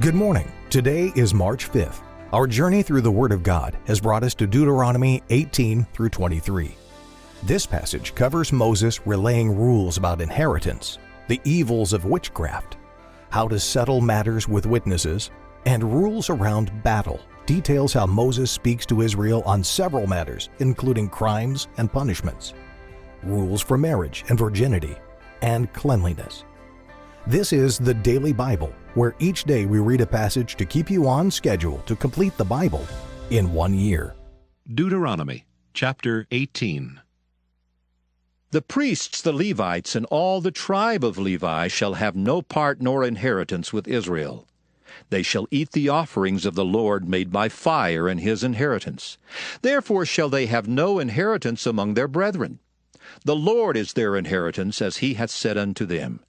Good morning. Today is March 5th. Our journey through the Word of God has brought us to Deuteronomy 18 through 23. This passage covers Moses relaying rules about inheritance, the evils of witchcraft, how to settle matters with witnesses, and rules around battle. Details how Moses speaks to Israel on several matters, including crimes and punishments, rules for marriage and virginity, and cleanliness. This is the Daily Bible, where each day we read a passage to keep you on schedule to complete the Bible in 1 year. Deuteronomy chapter 18. The priests, the Levites, and all the tribe of Levi shall have no part nor inheritance with Israel. They shall eat the offerings of the Lord made by fire in his inheritance. Therefore shall they have no inheritance among their brethren. The Lord is their inheritance, as he hath said unto them.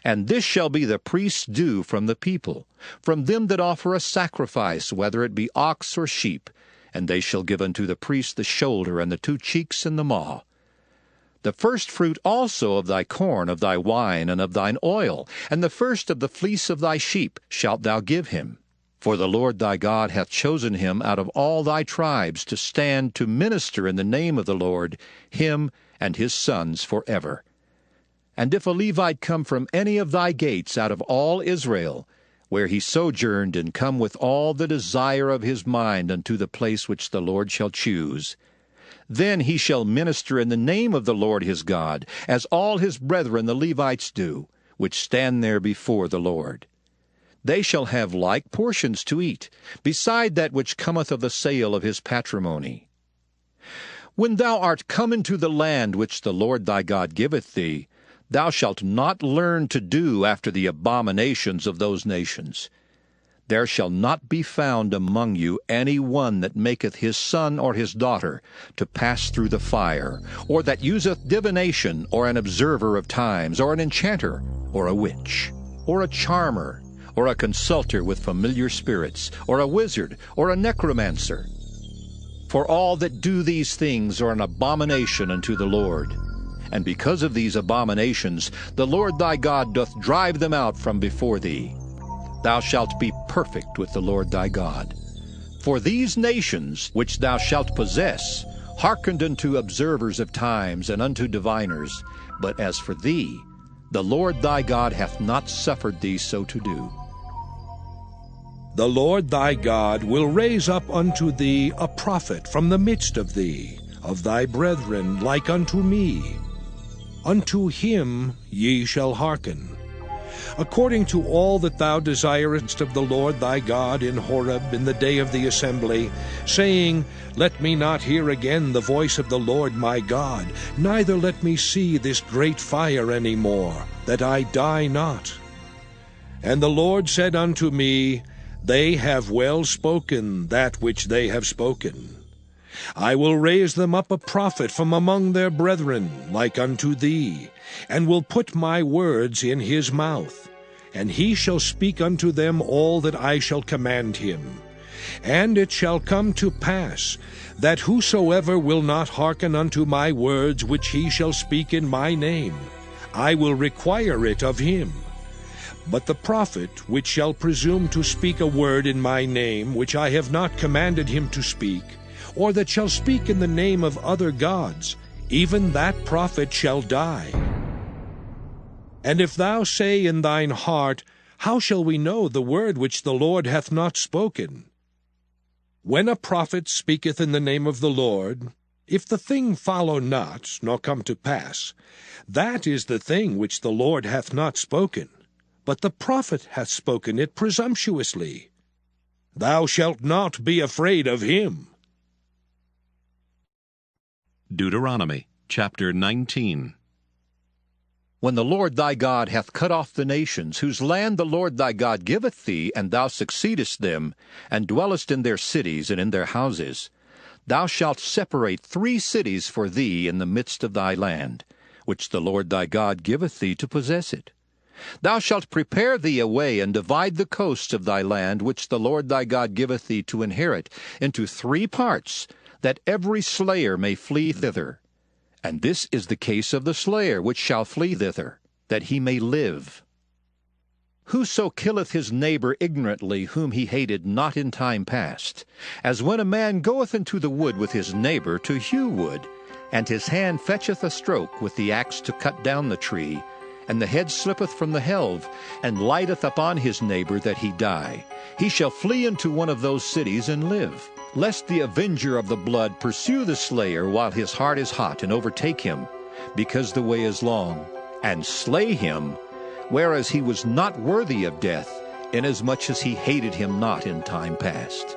And this shall be the priest's due from the people, from them that offer a sacrifice, whether it be ox or sheep, and they shall give unto the priest the shoulder, and the 2 cheeks, and the maw. The first fruit also of thy corn, of thy wine, and of thine oil, and the first of the fleece of thy sheep shalt thou give him. For the Lord thy God hath chosen him out of all thy tribes to stand to minister in the name of the Lord, him and his sons forever. And if a Levite come from any of thy gates out of all Israel, where he sojourned, and come with all the desire of his mind unto the place which the Lord shall choose, then he shall minister in the name of the Lord his God, as all his brethren the Levites do, which stand there before the Lord. They shall have like portions to eat, beside that which cometh of the sale of his patrimony. When thou art come into the land which the Lord thy God giveth thee, thou shalt not learn to do after the abominations of those nations. There shall not be found among you any one that maketh his son or his daughter to pass through the fire, or that useth divination, or an observer of times, or an enchanter, or a witch, or a charmer, or a consulter with familiar spirits, or a wizard, or a necromancer. For all that do these things are an abomination unto the Lord. And because of these abominations, the Lord thy God doth drive them out from before thee. Thou shalt be perfect with the Lord thy God. For these nations which thou shalt possess hearkened unto observers of times and unto diviners, but as for thee, the Lord thy God hath not suffered thee so to do. The Lord thy God will raise up unto thee a prophet from the midst of thee, of thy brethren, like unto me. Unto him ye shall hearken, according to all that thou desirest of the Lord thy God in Horeb in the day of the assembly, saying, Let me not hear again the voice of the Lord my God, neither let me see this great fire any more, that I die not. And the Lord said unto me, They have well spoken that which they have spoken. I will raise them up a prophet from among their brethren, like unto thee, and will put my words in his mouth. And he shall speak unto them all that I shall command him. And it shall come to pass, that whosoever will not hearken unto my words which he shall speak in my name, I will require it of him. But the prophet which shall presume to speak a word in my name, which I have not commanded him to speak, or that shall speak in the name of other gods, even that prophet shall die. And if thou say in thine heart, How shall we know the word which the Lord hath not spoken? When a prophet speaketh in the name of the Lord, if the thing follow not, nor come to pass, that is the thing which the Lord hath not spoken, but the prophet hath spoken it presumptuously. Thou shalt not be afraid of him. Deuteronomy chapter 19. When the Lord thy God hath cut off the nations, whose land the Lord thy God giveth thee, and thou succeedest them, and dwellest in their cities and in their houses, thou shalt separate 3 cities for thee in the midst of thy land, which the Lord thy God giveth thee to possess it. Thou shalt prepare thee a way, and divide the coasts of thy land, which the Lord thy God giveth thee to inherit, into 3 parts, that every slayer may flee thither. And this is the case of the slayer which shall flee thither, that he may live. Whoso killeth his neighbor ignorantly, whom he hated not in time past, as when a man goeth into the wood with his neighbor to hew wood, and his hand fetcheth a stroke with the axe to cut down the tree, and the head slippeth from the helve, and lighteth upon his neighbor that he die, he shall flee into one of those cities and live, lest the avenger of the blood pursue the slayer while his heart is hot, and overtake him, because the way is long, and slay him, whereas he was not worthy of death, inasmuch as he hated him not in time past.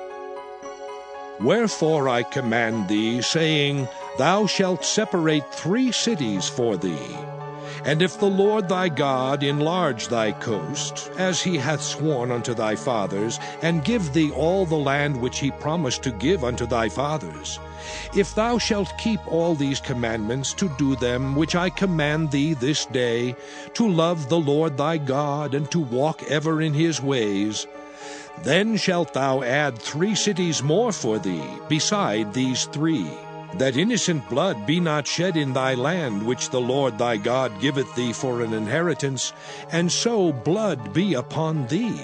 Wherefore I command thee, saying, Thou shalt separate 3 cities for thee. And if the Lord thy God enlarge thy coast, as he hath sworn unto thy fathers, and give thee all the land which he promised to give unto thy fathers, if thou shalt keep all these commandments to do them which I command thee this day, to love the Lord thy God, and to walk ever in his ways, then shalt thou add 3 cities more for thee, beside these 3, that innocent blood be not shed in thy land, which the Lord thy God giveth thee for an inheritance, and so blood be upon thee.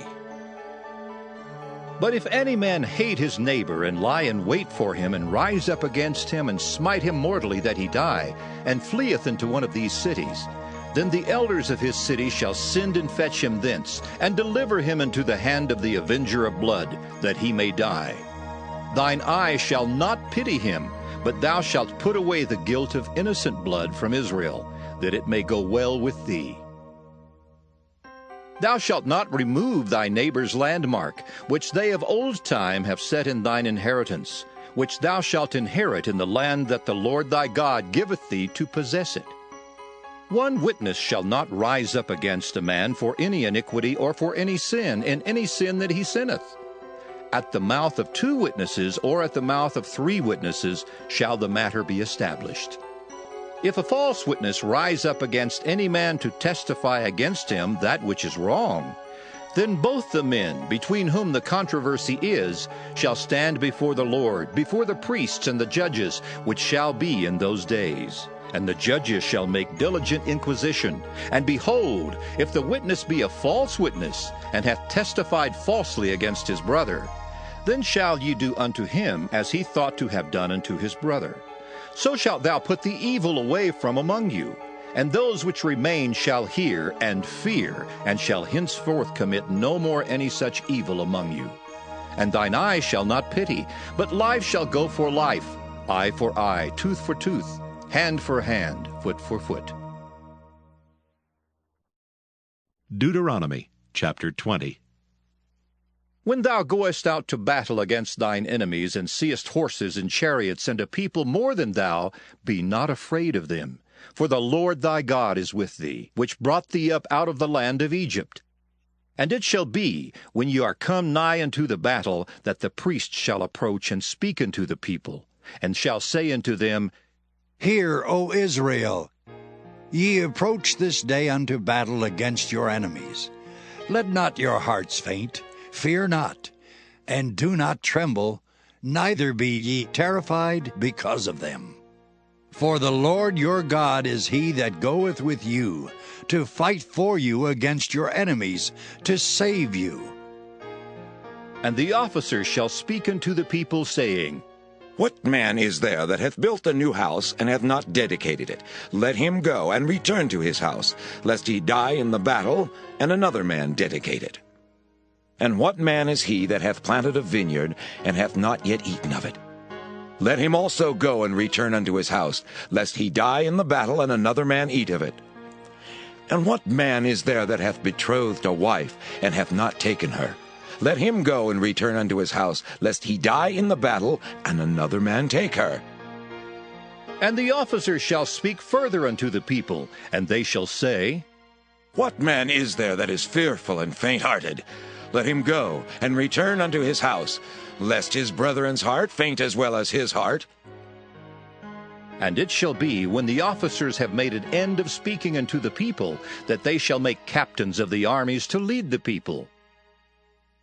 But if any man hate his neighbor, and lie in wait for him, and rise up against him, and smite him mortally that he die, and fleeth into one of these cities, then the elders of his city shall send and fetch him thence, and deliver him into the hand of the avenger of blood, that he may die. Thine eye shall not pity him, but thou shalt put away the guilt of innocent blood from Israel, that it may go well with thee. Thou shalt not remove thy neighbor's landmark, which they of old time have set in thine inheritance, which thou shalt inherit in the land that the Lord thy God giveth thee to possess it. One witness shall not rise up against a man for any iniquity or for any sin, in any sin that he sinneth. At the mouth of 2 witnesses, or at the mouth of 3 witnesses, shall the matter be established. If a false witness rise up against any man to testify against him that which is wrong, then both the men, between whom the controversy is, shall stand before the Lord, before the priests and the judges, which shall be in those days. And the judges shall make diligent inquisition. And behold, if the witness be a false witness, and hath testified falsely against his brother, then shall ye do unto him as he thought to have done unto his brother. So shalt thou put the evil away from among you. And those which remain shall hear and fear, and shall henceforth commit no more any such evil among you. And thine eye shall not pity, but life shall go for life, eye for eye, tooth for tooth, hand for hand, foot for foot. Deuteronomy chapter 20. When thou goest out to battle against thine enemies, and seest horses and chariots, and a people more than thou, be not afraid of them. For the Lord thy God is with thee, which brought thee up out of the land of Egypt. And it shall be, when ye are come nigh unto the battle, that the priests shall approach and speak unto the people, and shall say unto them, Hear, O Israel, ye approach this day unto battle against your enemies. Let not your hearts faint, fear not, and do not tremble, neither be ye terrified because of them. For the Lord your God is he that goeth with you, to fight for you against your enemies, to save you. And the officers shall speak unto the people, saying, What man is there that hath built a new house, and hath not dedicated it? Let him go and return to his house, lest he die in the battle, and another man dedicate it. And what man is he that hath planted a vineyard, and hath not yet eaten of it? Let him also go and return unto his house, lest he die in the battle, and another man eat of it. And what man is there that hath betrothed a wife, and hath not taken her? Let him go and return unto his house, lest he die in the battle, and another man take her. And the officers shall speak further unto the people, and they shall say, What man is there that is fearful and faint-hearted? Let him go and return unto his house, lest his brethren's heart faint as well as his heart. And it shall be, when the officers have made an end of speaking unto the people, that they shall make captains of the armies to lead the people.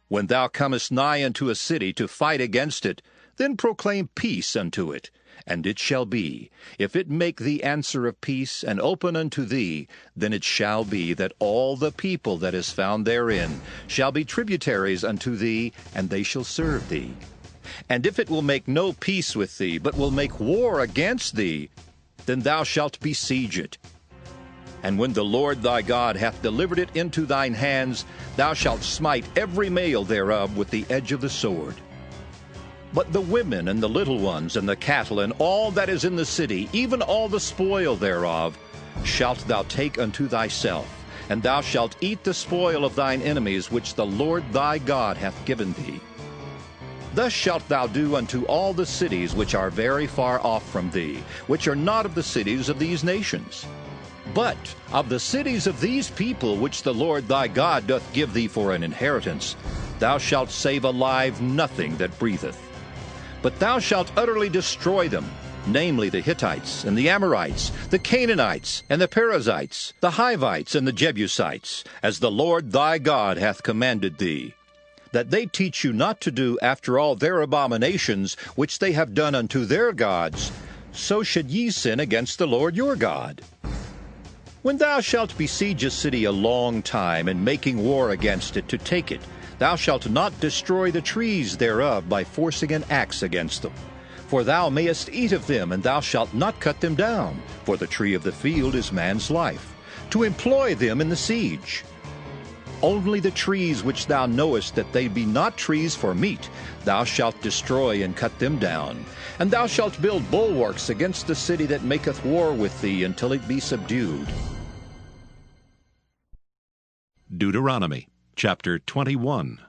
When thou comest nigh unto a city to fight against it, then proclaim peace unto it. And it shall be, if it make thee answer of peace, and open unto thee, then it shall be that all the people that is found therein shall be tributaries unto thee, and they shall serve thee. And if it will make no peace with thee, but will make war against thee, then thou shalt besiege it. And when the Lord thy God hath delivered it into thine hands, thou shalt smite every male thereof with the edge of the sword. But the women and the little ones and the cattle and all that is in the city, even all the spoil thereof, shalt thou take unto thyself, and thou shalt eat the spoil of thine enemies which the Lord thy God hath given thee. Thus shalt thou do unto all the cities which are very far off from thee, which are not of the cities of these nations. But of the cities of these people which the Lord thy God doth give thee for an inheritance, thou shalt save alive nothing that breatheth. But thou shalt utterly destroy them, namely the Hittites, and the Amorites, the Canaanites, and the Perizzites, the Hivites, and the Jebusites, as the Lord thy God hath commanded thee, that they teach you not to do after all their abominations which they have done unto their gods, so should ye sin against the Lord your God. When thou shalt besiege a city a long time, and making war against it to take it, thou shalt not destroy the trees thereof by forcing an axe against them. For thou mayest eat of them, and thou shalt not cut them down, for the tree of the field is man's life, to employ them in the siege. Only the trees which thou knowest that they be not trees for meat, thou shalt destroy and cut them down. And thou shalt build bulwarks against the city that maketh war with thee until it be subdued. Deuteronomy chapter 21.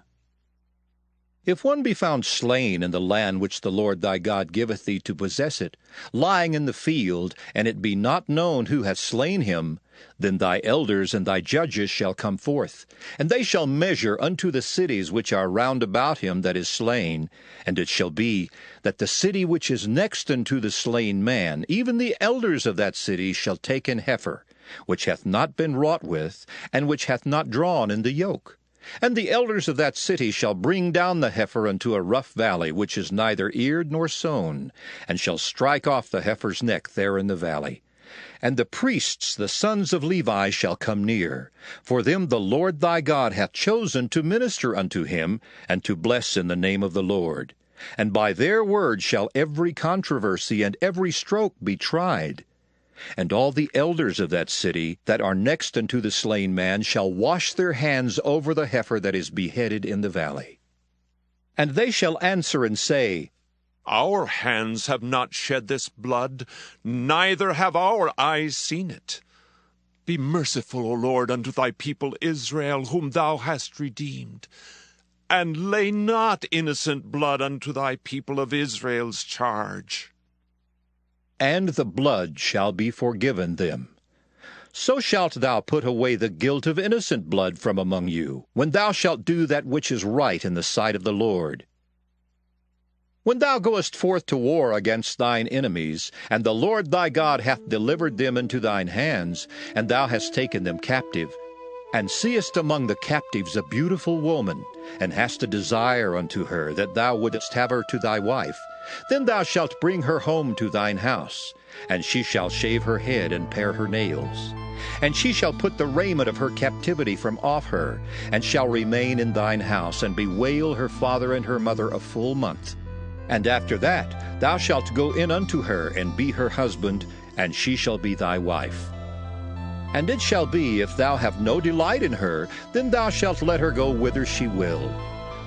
If one be found slain in the land which the Lord thy God giveth thee to possess it, lying in the field, and it be not known who hath slain him, then thy elders and thy judges shall come forth, and they shall measure unto the cities which are round about him that is slain. And it shall be that the city which is next unto the slain man, even the elders of that city shall take an heifer, which hath not been wrought with, and which hath not drawn in the yoke. And the elders of that city shall bring down the heifer unto a rough valley, which is neither eared nor sown, and shall strike off the heifer's neck there in the valley. And the priests, the sons of Levi, shall come near. For them the Lord thy God hath chosen to minister unto him, and to bless in the name of the Lord. And by their word shall every controversy and every stroke be tried. And all the elders of that city that are next unto the slain man shall wash their hands over the heifer that is beheaded in the valley. And they shall answer and say, Our hands have not shed this blood, neither have our eyes seen it. Be merciful, O Lord, unto thy people Israel, whom thou hast redeemed, and lay not innocent blood unto thy people of Israel's charge. And the blood shall be forgiven them. So shalt thou put away the guilt of innocent blood from among you, when thou shalt do that which is right in the sight of the Lord. When thou goest forth to war against thine enemies, and the Lord thy God hath delivered them into thine hands, and thou hast taken them captive, and seest among the captives a beautiful woman, and hast a desire unto her, that thou wouldest have her to thy wife, then thou shalt bring her home to thine house, and she shall shave her head and pare her nails. And she shall put the raiment of her captivity from off her, and shall remain in thine house, and bewail her father and her mother a full month. And after that thou shalt go in unto her, and be her husband, and she shall be thy wife. And it shall be, if thou have no delight in her, then thou shalt let her go whither she will.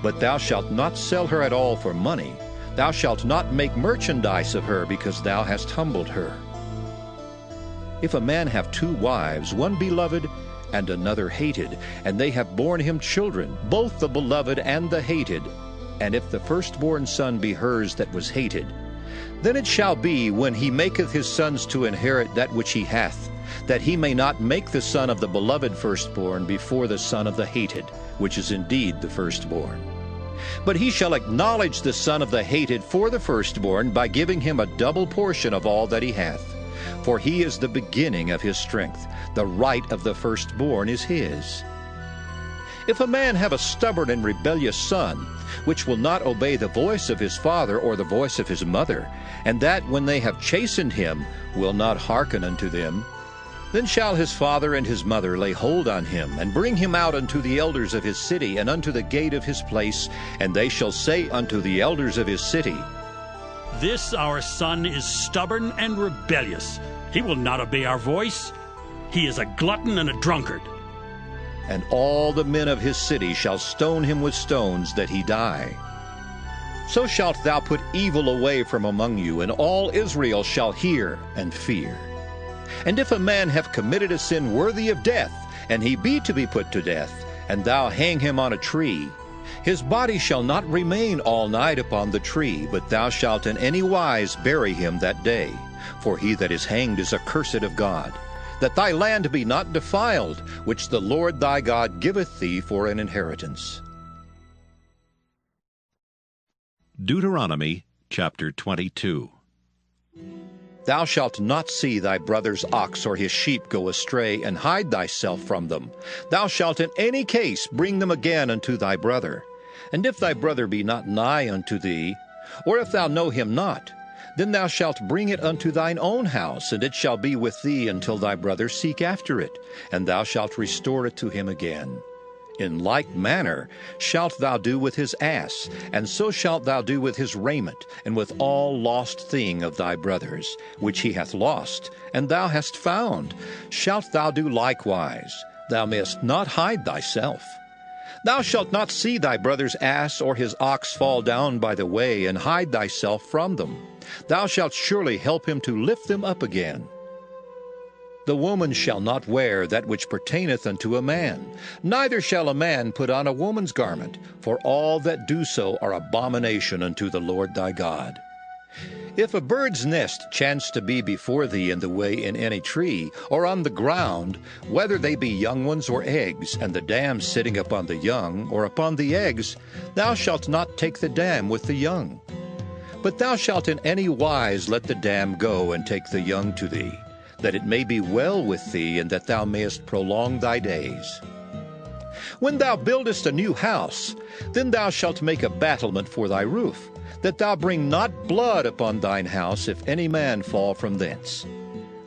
But thou shalt not sell her at all for money. Thou shalt not make merchandise of her, because thou hast humbled her. If a man have 2 wives, one beloved and another hated, and they have borne him children, both the beloved and the hated, and if the firstborn son be hers that was hated, then it shall be, when he maketh his sons to inherit that which he hath, that he may not make the son of the beloved firstborn before the son of the hated, which is indeed the firstborn. But he shall acknowledge the son of the hated for the firstborn by giving him a double portion of all that he hath. For he is the beginning of his strength. The right of the firstborn is his. If a man have a stubborn and rebellious son, which will not obey the voice of his father or the voice of his mother, and that when they have chastened him will not hearken unto them, then shall his father and his mother lay hold on him, and bring him out unto the elders of his city, and unto the gate of his place, and they shall say unto the elders of his city, This our son is stubborn and rebellious. He will not obey our voice. He is a glutton and a drunkard. And all the men of his city shall stone him with stones, that he die. So shalt thou put evil away from among you, and all Israel shall hear and fear. And if a man have committed a sin worthy of death, and he be to be put to death, and thou hang him on a tree, his body shall not remain all night upon the tree, but thou shalt in any wise bury him that day. For he that is hanged is accursed of God, that thy land be not defiled, which the Lord thy God giveth thee for an inheritance. Deuteronomy chapter 22. Thou shalt not see thy brother's ox or his sheep go astray, and hide thyself from them. Thou shalt in any case bring them again unto thy brother. And if thy brother be not nigh unto thee, or if thou know him not, then thou shalt bring it unto thine own house, and it shall be with thee until thy brother seek after it, and thou shalt restore it to him again. In like manner shalt thou do with his ass, and so shalt thou do with his raiment, and with all lost thing of thy brother's, which he hath lost, and thou hast found, shalt thou do likewise. Thou mayest not hide thyself. Thou shalt not see thy brother's ass or his ox fall down by the way, and hide thyself from them. Thou shalt surely help him to lift them up again. The woman shall not wear that which pertaineth unto a man, neither shall a man put on a woman's garment, for all that do so are abomination unto the Lord thy God. If a bird's nest chance to be before thee in the way in any tree, or on the ground, whether they be young ones or eggs, and the dam sitting upon the young, or upon the eggs, thou shalt not take the dam with the young. But thou shalt in any wise let the dam go, and take the young to thee, that it may be well with thee, and that thou mayest prolong thy days. When thou buildest a new house, then thou shalt make a battlement for thy roof, that thou bring not blood upon thine house, if any man fall from thence.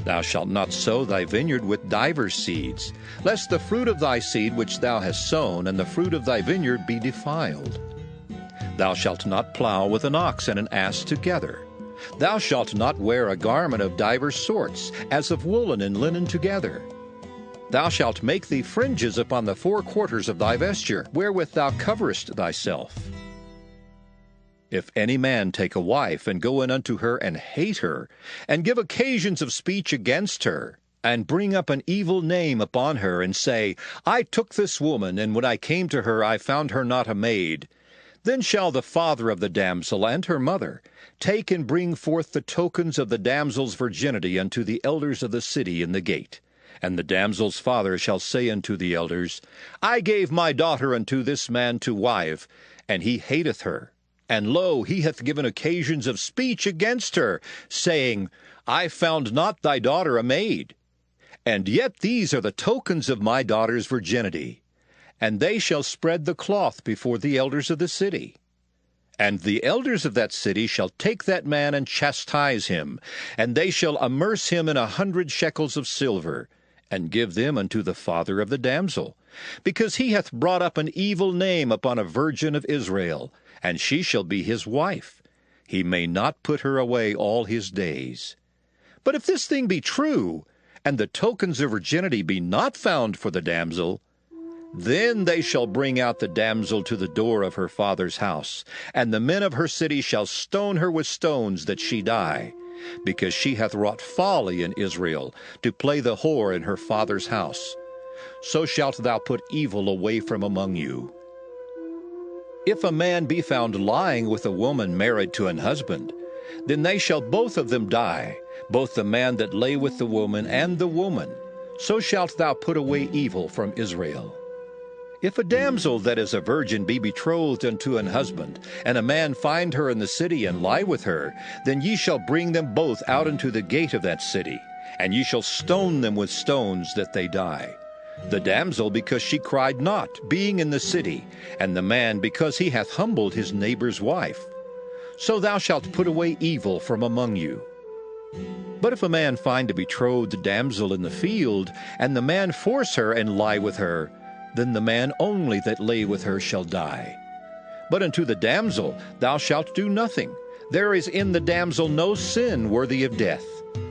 Thou shalt not sow thy vineyard with divers seeds, lest the fruit of thy seed which thou hast sown, and the fruit of thy vineyard be defiled. Thou shalt not plow with an ox and an ass together. Thou shalt not wear a garment of divers sorts, as of woolen and linen together. Thou shalt make thee fringes upon the four quarters of thy vesture, wherewith thou coverest thyself. If any man take a wife, and go in unto her, and hate her, and give occasions of speech against her, and bring up an evil name upon her, and say, I took this woman, and when I came to her I found her not a maid, then shall the father of the damsel and her mother take and bring forth the tokens of the damsel's virginity unto the elders of the city in the gate. And the damsel's father shall say unto the elders, I gave my daughter unto this man to wife, and he hateth her. And lo, he hath given occasions of speech against her, saying, I found not thy daughter a maid. And yet these are the tokens of my daughter's virginity. And they shall spread the cloth before the elders of the city. And the elders of that city shall take that man and chastise him, and they shall amerce him in 100 shekels of silver, and give them unto the father of the damsel, because he hath brought up an evil name upon a virgin of Israel, and she shall be his wife. He may not put her away all his days. But if this thing be true, and the tokens of virginity be not found for the damsel, then they shall bring out the damsel to the door of her father's house, and the men of her city shall stone her with stones that she die, because she hath wrought folly in Israel, to play the whore in her father's house. So shalt thou put evil away from among you. If a man be found lying with a woman married to an husband, then they shall both of them die, both the man that lay with the woman and the woman. So shalt thou put away evil from Israel. If a damsel that is a virgin be betrothed unto an husband, and a man find her in the city and lie with her, then ye shall bring them both out into the gate of that city, and ye shall stone them with stones that they die. The damsel because she cried not, being in the city, and the man because he hath humbled his neighbor's wife. So thou shalt put away evil from among you. But if a man find a betrothed damsel in the field, and the man force her and lie with her, then the man only that lay with her shall die. But unto the damsel thou shalt do nothing. There is in the damsel no sin worthy of death.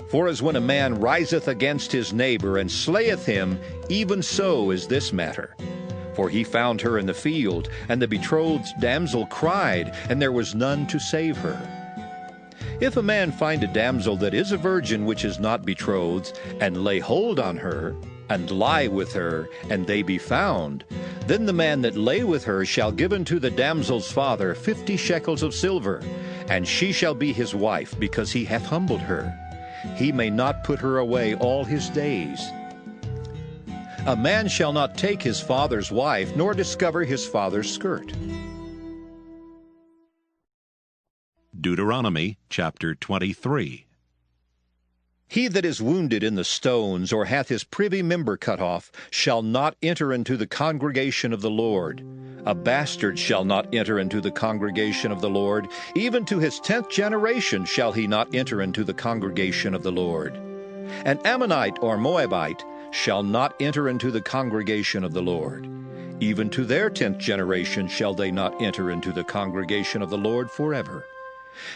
For as when a man riseth against his neighbor and slayeth him, even so is this matter. For he found her in the field, and the betrothed damsel cried, and there was none to save her. If a man find a damsel that is a virgin which is not betrothed, and lay hold on her, and lie with her, and they be found, then the man that lay with her shall give unto the damsel's father 50 shekels of silver, and she shall be his wife, because he hath humbled her. He may not put her away all his days. A man shall not take his father's wife, nor discover his father's skirt. Deuteronomy chapter 23. He that is wounded in the stones, or hath his privy member cut off, shall not enter into the congregation of the Lord. A bastard shall not enter into the congregation of the Lord. Even to his 10th generation shall he not enter into the congregation of the Lord. An Ammonite or Moabite shall not enter into the congregation of the Lord. Even to their 10th generation shall they not enter into the congregation of the Lord forever.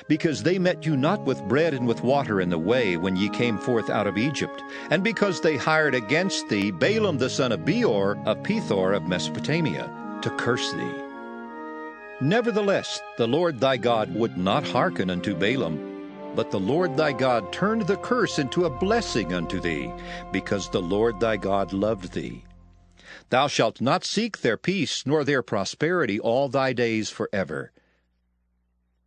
Because they met you not with bread and with water in the way when ye came forth out of Egypt, and because they hired against thee Balaam the son of Beor of Pethor of Mesopotamia, to curse thee. Nevertheless, the Lord thy God would not hearken unto Balaam, but the Lord thy God turned the curse into a blessing unto thee, because the Lord thy God loved thee. Thou shalt not seek their peace nor their prosperity all thy days forever.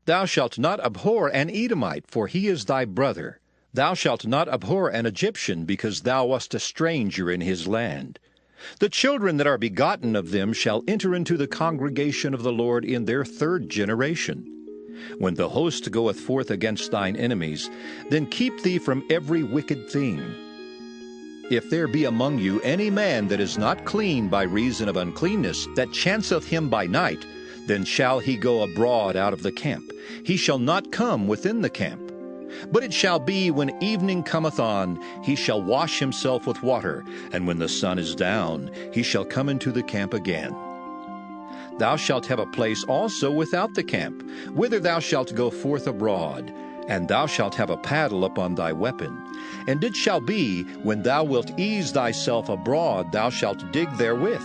Thou shalt not abhor an Edomite, for he is thy brother. Thou shalt not abhor an Egyptian, because thou wast a stranger in his land. The children that are begotten of them shall enter into the congregation of the Lord in their 3rd generation. When the host goeth forth against thine enemies, then keep thee from every wicked thing. If there be among you any man that is not clean by reason of uncleanness, that chanceth him by night, then shall he go abroad out of the camp. He shall not come within the camp. But it shall be, when evening cometh on, he shall wash himself with water, and when the sun is down, he shall come into the camp again. Thou shalt have a place also without the camp, whither thou shalt go forth abroad, and thou shalt have a paddle upon thy weapon. And it shall be, when thou wilt ease thyself abroad, thou shalt dig therewith,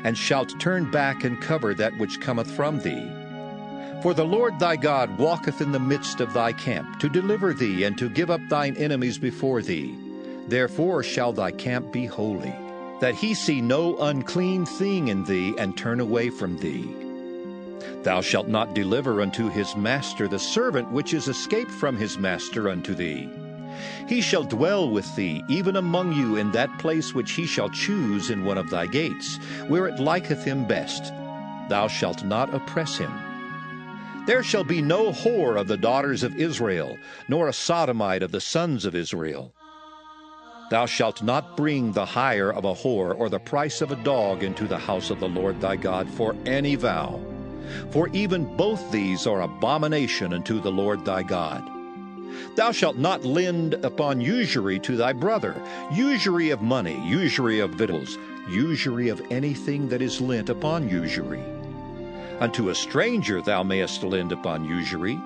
and shalt turn back and cover that which cometh from thee. For the Lord thy God walketh in the midst of thy camp, to deliver thee, and to give up thine enemies before thee. Therefore shall thy camp be holy, that he see no unclean thing in thee, and turn away from thee. Thou shalt not deliver unto his master the servant which is escaped from his master unto thee. He shall dwell with thee, even among you, in that place which he shall choose in one of thy gates, where it liketh him best. Thou shalt not oppress him. There shall be no whore of the daughters of Israel, nor a sodomite of the sons of Israel. Thou shalt not bring the hire of a whore or the price of a dog into the house of the Lord thy God for any vow. For even both these are abomination unto the Lord thy God. Thou shalt not lend upon usury to thy brother, usury of money, usury of victuals, usury of anything that is lent upon usury. Unto a stranger thou mayest lend upon usury,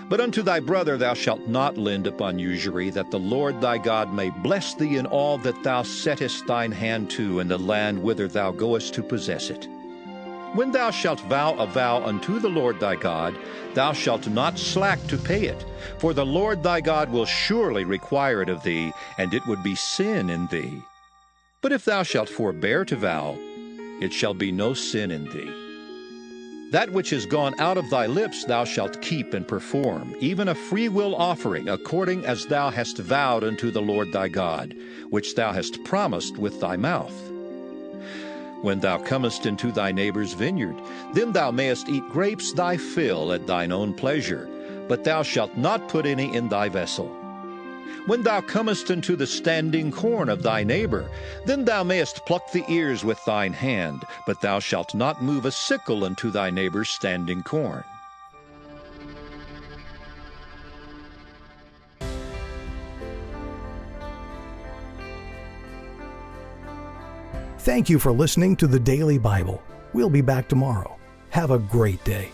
but unto thy brother thou shalt not lend upon usury, that the Lord thy God may bless thee in all that thou settest thine hand to in the land whither thou goest to possess it. When thou shalt vow a vow unto the Lord thy God, thou shalt not slack to pay it, for the Lord thy God will surely require it of thee, and it would be sin in thee. But if thou shalt forbear to vow, it shall be no sin in thee. That which is gone out of thy lips thou shalt keep and perform, even a freewill offering, according as thou hast vowed unto the Lord thy God, which thou hast promised with thy mouth. When thou comest into thy neighbor's vineyard, then thou mayest eat grapes thy fill at thine own pleasure, but thou shalt not put any in thy vessel. When thou comest into the standing corn of thy neighbor, then thou mayest pluck the ears with thine hand, but thou shalt not move a sickle unto thy neighbor's standing corn. Thank you for listening to the Daily Bible. We'll be back tomorrow. Have a great day.